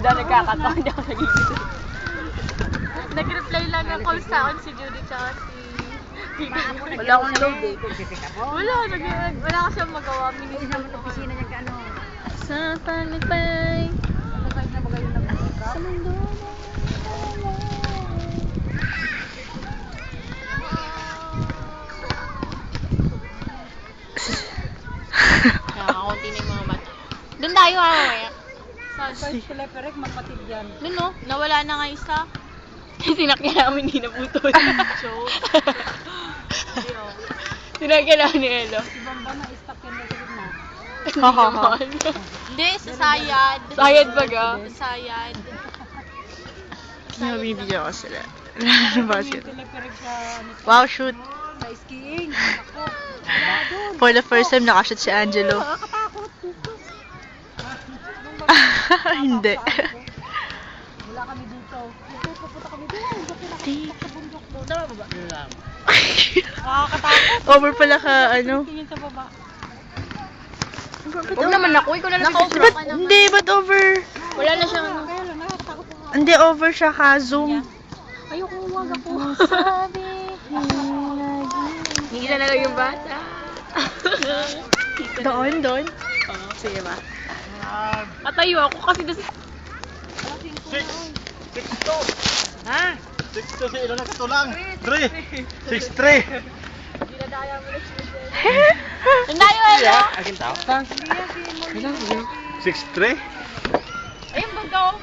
daw nagkakataon, hindi ako nagigising. Nag-reply lang ng call sa akin si Judy tsaka si... Wala akong load eh. Wala kasi siyang magawa. Minis naman ng opisina niya ka ano. Sa panipay. Sa mundo. Nakakakunti na yung mga mata. Doon tayo ha, mamaya. Saan? Teleperek, magpatid yan. Doon no? Nawala na nga isa. Sinakyan namin, hindi naputol. Joke. Sinakyan namin ni Elo. Si Bamba na, stuck yan na sa gitna. Hindi naman. Hindi, sa Sayad. Sayad ba ga? Sa Sayad. Nabibigyan ko sila. Ano ba sila? Teleperek sa... Wow, shoot. Sa skiing. Ako. Wala doon. For the first time, nakashoot si Angelo. Nakakatakot. Hindi. Wala kami dito. Pupunta kami doon. Sa bundok doon. Tama ba ba? Nakakatakot. Over pala ka, ano? Tingin sa baba. Huwag naman ako, ikaw na lang Ba't, hindi, ba't over? Wala na siyang ano. Kaya lang, nakakatakot na nga. Hindi, over siya ka, zoom. Ayoko umag ako. Hindi na lang yung bata. Doon. Sige ba? Patayo ako kasi doon. 6-2. Ha? 6-2 si Ilona ito lang. 3. 6-3. Nandayo Elo. Akin tao. 6-3? 6-3. Ayun, baga ako.